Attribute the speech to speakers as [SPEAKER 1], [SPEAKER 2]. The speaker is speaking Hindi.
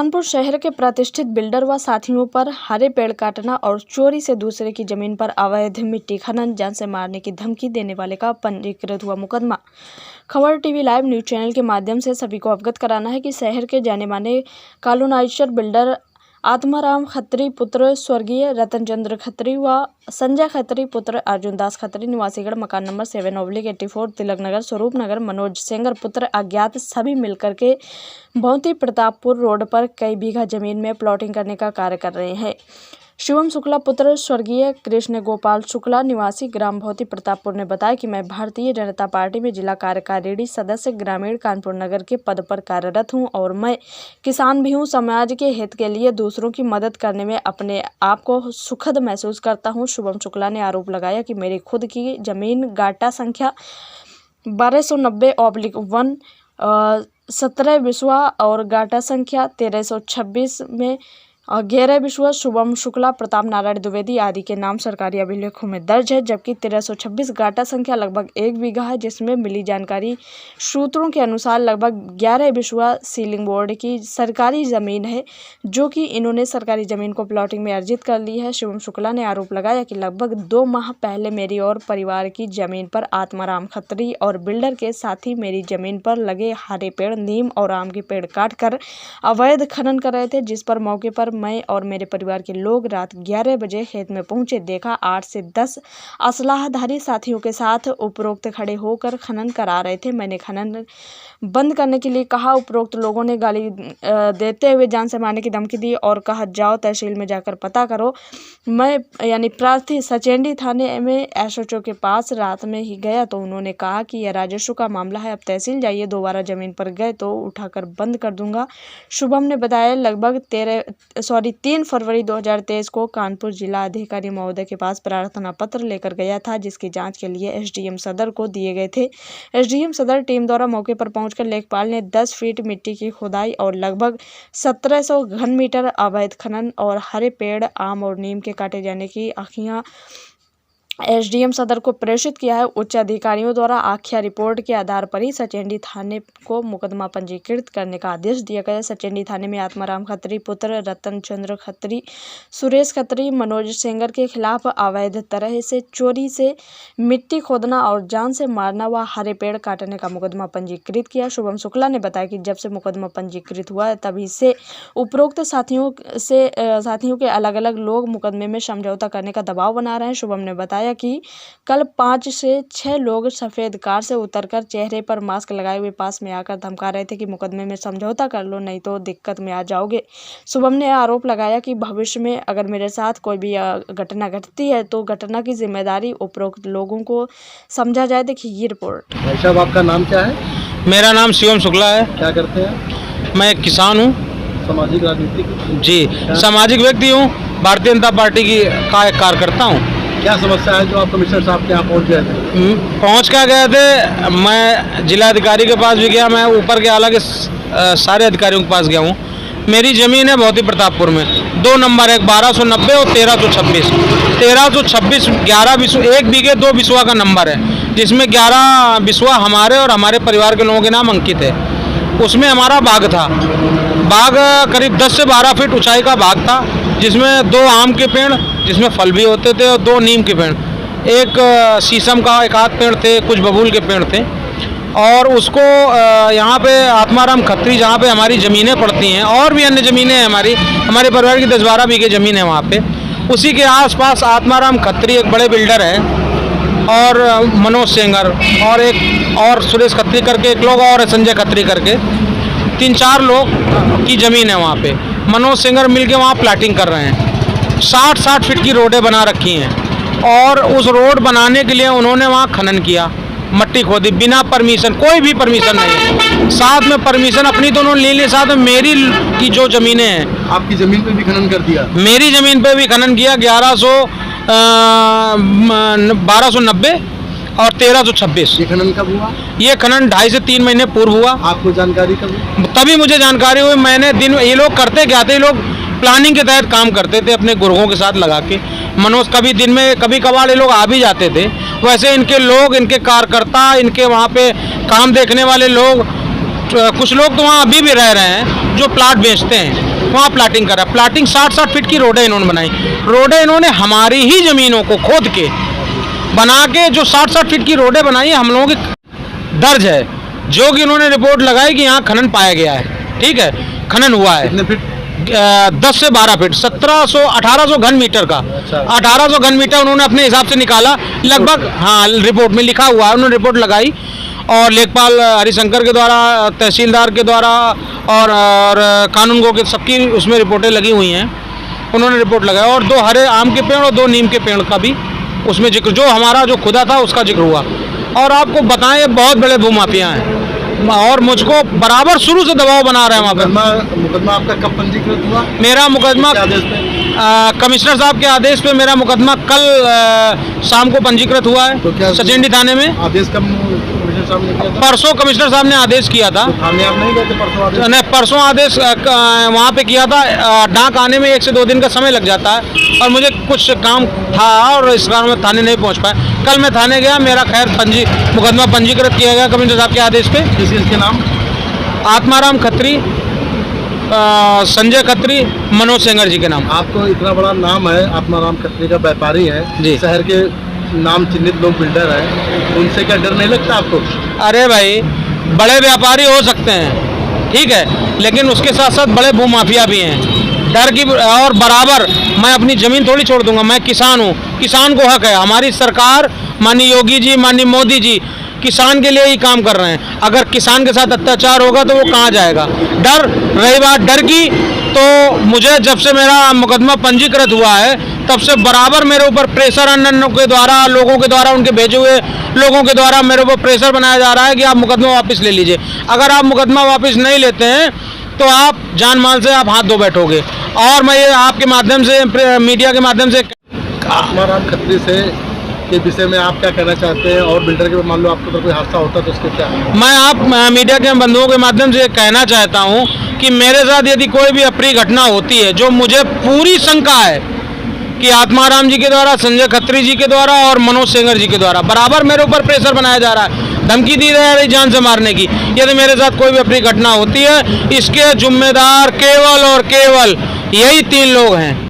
[SPEAKER 1] कानपुर शहर के प्रतिष्ठित बिल्डर व साथियों पर हरे पेड़ काटना और चोरी से दूसरे की जमीन पर अवैध मिट्टी खनन, जान से मारने की धमकी देने वाले का पंजीकृत हुआ मुकदमा। खबर टीवी लाइव न्यूज चैनल के माध्यम से सभी को अवगत कराना है कि शहर के जाने माने कॉलोनाइजर बिल्डर आत्माराम खत्री पुत्र स्वर्गीय रतनचंद्र खत्री व संजय खत्री पुत्र अर्जुन दास खत्री निवासीगढ़ मकान नंबर 7/84 तिलक नगर स्वरूप नगर मनोज सेंगर पुत्र अज्ञात सभी मिलकर के भौती प्रतापपुर रोड पर कई बीघा जमीन में प्लॉटिंग करने का कार्य कर रहे हैं। शिवम शुक्ला पुत्र स्वर्गीय कृष्ण गोपाल शुक्ला निवासी ग्राम भौती प्रतापपुर ने बताया कि मैं भारतीय जनता पार्टी में जिला कार्यकारिणी सदस्य ग्रामीण कानपुर नगर के पद पर कार्यरत हूं और मैं किसान भी हूं। समाज के हित के लिए दूसरों की मदद करने में अपने आप को सुखद महसूस करता हूं। शुभम शुक्ला ने आरोप लगाया कि मेरी खुद की जमीन गाटा संख्या 1290/1 17 बिस्वा और गाटा संख्या 1326 में 11 बिस्वा शुभम शुक्ला, प्रताप नारायण द्विवेदी आदि के नाम सरकारी अभिलेखों में दर्ज है, जबकि 1326 गाटा संख्या लगभग 1 बीघा है, जिसमें मिली जानकारी सूत्रों के अनुसार लगभग 11 बिस्वा सीलिंग बोर्ड की सरकारी जमीन है, जो कि इन्होंने सरकारी जमीन को प्लॉटिंग में अर्जित कर ली है। शिवम शुक्ला ने आरोप लगाया कि लगभग 2 माह पहले मेरी और परिवार की जमीन पर आत्माराम खत्री और बिल्डर के साथी मेरी जमीन पर लगे हरे पेड़, नीम और आम के पेड़ काट कर अवैध खनन कर रहे थे, जिस पर मौके पर मैं और मेरे परिवार के लोग रात 11 बजे खेत में पहुंचे। देखा 8 से 10 असलाहधारी साथियों के साथ उपरोक्त खड़े होकर खनन करा रहे थे। मैंने खनन बंद करने के लिए कहा। उपरोक्त लोगों ने गाली देते हुए जान से मारने की धमकी दी और कहा जाओ तहसील में जाकर पता करो। मैं यानी प्रार्थी सचेंडी थाने में एसएचओ के पास रात में ही गया तो उन्होंने कहा कि यह राजस्व का मामला है, अब तहसील जाइए। दोबारा जमीन पर गए तो उठाकर बंद कर दूंगा। शुभम ने बताया लगभग 3 फरवरी 2023 को कानपुर जिला अधिकारी महोदय के पास प्रार्थना पत्र लेकर गया था, जिसकी जांच के लिए एसडीएम सदर को दिए गए थे। एसडीएम सदर टीम द्वारा मौके पर पहुंचकर लेखपाल ने 10 फीट मिट्टी की खुदाई और लगभग 1700 घन मीटर अवैध खनन और हरे पेड़, आम और नीम के काटे जाने की आखियां एसडीएम सदर को प्रेषित किया है। उच्च अधिकारियों द्वारा आख्या रिपोर्ट के आधार पर ही सचेंडी थाने को मुकदमा पंजीकृत करने का आदेश दिया गया। सचेंडी थाने में आत्माराम खत्री पुत्र रतनचंद्र खत्री, सुरेश खत्री, मनोज सेंगर के खिलाफ अवैध तरह से चोरी से मिट्टी खोदना और जान से मारना व हरे पेड़ काटने का मुकदमा पंजीकृत किया। शुभम शुक्ला ने बताया कि जब से मुकदमा पंजीकृत हुआ है तभी से उपरोक्त साथियों के अलग अलग लोग मुकदमे में समझौता करने का दबाव बना रहे हैं। शुभम ने बताया कि कल 5 से 6 लोग सफेद कार से उतरकर चेहरे पर मास्क लगाए हुए पास में आकर धमका रहे थे कि मुकदमे में समझौता कर लो, नहीं तो दिक्कत में आ जाओगे। शुभम ने आरोप लगाया कि भविष्य में अगर मेरे साथ कोई भी घटना घटती है तो घटना की जिम्मेदारी उपरोक्त लोगों को समझा जाए। देखिए ये रिपोर्ट।
[SPEAKER 2] भाई साहब, आपका नाम क्या है?
[SPEAKER 3] मेरा नाम शिवम शुक्ला है।
[SPEAKER 2] क्या करते हैं?
[SPEAKER 3] मैं एक किसान हूँ।
[SPEAKER 2] सामाजिक राजनीतिक?
[SPEAKER 3] जी, सामाजिक व्यक्ति हूँ। भारतीय जनता पार्टी की का एक कार्यकर्ता हूँ।
[SPEAKER 2] क्या समस्या है जो आप कमिश्नर साहब के यहाँ पहुँच गए थे?
[SPEAKER 3] पहुँच क्या गए थे, मैं जिला अधिकारी के पास भी गया, मैं ऊपर के आला के सारे अधिकारियों के पास गया हूँ। मेरी ज़मीन है भौती प्रतापपुर में 2 नंबर है, 1290 और 1326। 1326 11 बिस्वा, 1 बीघे 2 बिस्वा का नंबर है, जिसमें 11 बिस्वा हमारे और हमारे परिवार के लोगों के नाम अंकित है। उसमें हमारा बाग था। बाग करीब 10 से 12 फीट ऊंचाई का बाग था, जिसमें 2 आम के पेड़ जिसमें फल भी होते थे और 2 नीम के पेड़, एक शीशम का एक आध पेड़ थे, कुछ बबूल के पेड़ थे। और उसको यहाँ पे आत्माराम खत्री, जहाँ पे हमारी ज़मीनें पड़ती हैं और भी अन्य ज़मीनें हैं, हमारे परिवार की 10-12 बीघे ज़मीन है वहाँ पे। उसी के आसपास आत्माराम खत्री एक बड़े बिल्डर है और मनोज सेंगर और एक और सुरेश खत्री करके एक लोग और है, संजय खत्री करके, 3-4 लोग की ज़मीन है वहाँ पे। मनोज सेंगर मिलके वहाँ प्लाटिंग कर रहे हैं। 60-60 फीट की रोडें बना रखी हैं और उस रोड बनाने के लिए उन्होंने वहाँ खनन किया, मट्टी खोदी बिना परमिशन, कोई भी परमिशन नहीं। साथ में परमिशन अपनी तो उन्होंने ले ली, साथ में मेरी की जो ज़मीनें हैं।
[SPEAKER 2] आपकी ज़मीन पे भी खनन कर दिया?
[SPEAKER 3] मेरी ज़मीन पे भी खनन किया। 1290 और 1326।
[SPEAKER 2] ये खनन कब हुआ?
[SPEAKER 3] ये खनन 2.5 से 3 महीने पूर्व हुआ।
[SPEAKER 2] आपको जानकारी कब हुई?
[SPEAKER 3] तभी मुझे जानकारी हुई। मैंने ये लोग करते क्या थे, ये लोग प्लानिंग के तहत काम करते थे अपने गुर्गों के साथ लगा के। मनोज कभी दिन में कभी कभार ये लोग आ भी जाते थे। वैसे इनके लोग, इनके कार्यकर्ता, इनके वहाँ पे काम देखने वाले लोग कुछ लोग तो वहाँ अभी भी रह रहे हैं जो प्लाट बेचते हैं, वहाँ प्लाटिंग कर रहा है। प्लाटिंग 60-60 फीट की रोडें इन्होंने बनाई। रोडें इन्होंने हमारी ही ज़मीनों को खोद के बना के जो 60-60 फीट की रोडें बनाई है, हम लोगों की दर्ज है, जो कि इन्होंने रिपोर्ट लगाई कि यहाँ खनन पाया गया है। ठीक है, खनन हुआ है।
[SPEAKER 2] कितने फीट?
[SPEAKER 3] 10 से 12 फीट, 1800 घन मीटर का। 1800 घन मीटर उन्होंने अपने हिसाब से निकाला लगभग। हाँ, रिपोर्ट में लिखा हुआ है, उन्होंने रिपोर्ट लगाई और लेखपाल हरिशंकर के द्वारा, तहसीलदार के द्वारा और कानूनगो के सबकी उसमें रिपोर्टें लगी हुई हैं। उन्होंने रिपोर्ट लगाया और 2 हरे आम के पेड़ और 2 नीम के पेड़ का भी उसमें जिक्र, जो हमारा जो खुदा था उसका जिक्र हुआ। और आपको बताएं, ये बहुत बड़े भूमाफिया हैं और मुझको बराबर शुरू से दबाव बना रहे हैं वहाँ पर।
[SPEAKER 2] मुकदमा आपका कब पंजीकृत हुआ?
[SPEAKER 3] मेरा मुकदमा
[SPEAKER 2] क्या आदेश पे?
[SPEAKER 3] कमिश्नर साहब के आदेश पे मेरा मुकदमा कल शाम को पंजीकृत हुआ
[SPEAKER 2] तो क्या
[SPEAKER 3] है सचिंडी थाने में।
[SPEAKER 2] आदेश कब कमिश्नर साहब ने किया था?
[SPEAKER 3] परसों कमिश्नर साहब ने आदेश किया था।
[SPEAKER 2] तो थाने आप नहीं गए थे परसों आदेश?
[SPEAKER 3] नहीं, परसों आदेश वहाँ पे किया था। डाक आने में 1 से 2 दिन का समय लग जाता है और मुझे कुछ काम था और इस कारण मैं थाने नहीं पहुँच पाया। कल मैं थाने गया, मेरा खैर मुकदमा पंजीकृत किया गया कमिश्नर साहब के आदेश पे।
[SPEAKER 2] किसके नाम?
[SPEAKER 3] आत्माराम खत्री, संजय खत्री, मनोज सेंगर जी के नाम।
[SPEAKER 2] आपको इतना बड़ा नाम है, आत्माराम खत्री का व्यापारी है
[SPEAKER 3] जी।
[SPEAKER 2] शहर के नाम चिन्हित लोग बिल्डर हैं, उनसे क्या डर नहीं लगता आपको?
[SPEAKER 3] अरे भाई, बड़े व्यापारी हो सकते हैं, ठीक है, लेकिन उसके साथ साथ बड़े भूमाफिया भी हैं। डर की और बराबर मैं अपनी ज़मीन थोड़ी छोड़ दूंगा। मैं किसान हूँ, किसान को हक है। हमारी सरकार, माननीय योगी जी, माननीय मोदी जी किसान के लिए ही काम कर रहे हैं। अगर किसान के साथ अत्याचार होगा तो वो कहाँ जाएगा? रही बात डर की, तो मुझे जब से मेरा मुकदमा पंजीकृत हुआ है तब से बराबर मेरे ऊपर प्रेशर अन्य के द्वारा, लोगों के द्वारा, उनके भेजे हुए लोगों के द्वारा मेरे ऊपर प्रेशर बनाया जा रहा है कि आप मुकदमा वापस ले लीजिए। अगर आप मुकदमा वापस नहीं लेते हैं तो आप जान माल से आप हाथ धो बैठोगे। और मैं ये आपके माध्यम से, मीडिया के माध्यम से,
[SPEAKER 2] आत्माराम खत्री से के विषय में आप क्या कहना चाहते हैं? और बिल्डर के मान लो आपको तो कोई हादसा होता तो उसके क्या?
[SPEAKER 3] मैं आप मीडिया के बंधुओं के माध्यम से कहना चाहता हूं कि मेरे साथ यदि कोई भी अप्रिय घटना होती है, जो मुझे पूरी शंका है कि आत्माराम जी के द्वारा, संजय खत्री जी के द्वारा और मनोज सेंगर जी के द्वारा बराबर मेरे ऊपर प्रेशर बनाया जा रहा है, धमकी दी जा रही जान से मारने की। यदि मेरे साथ कोई भी अप्रिय घटना होती है, इसके जिम्मेदार केवल और केवल यही 3 लोग हैं।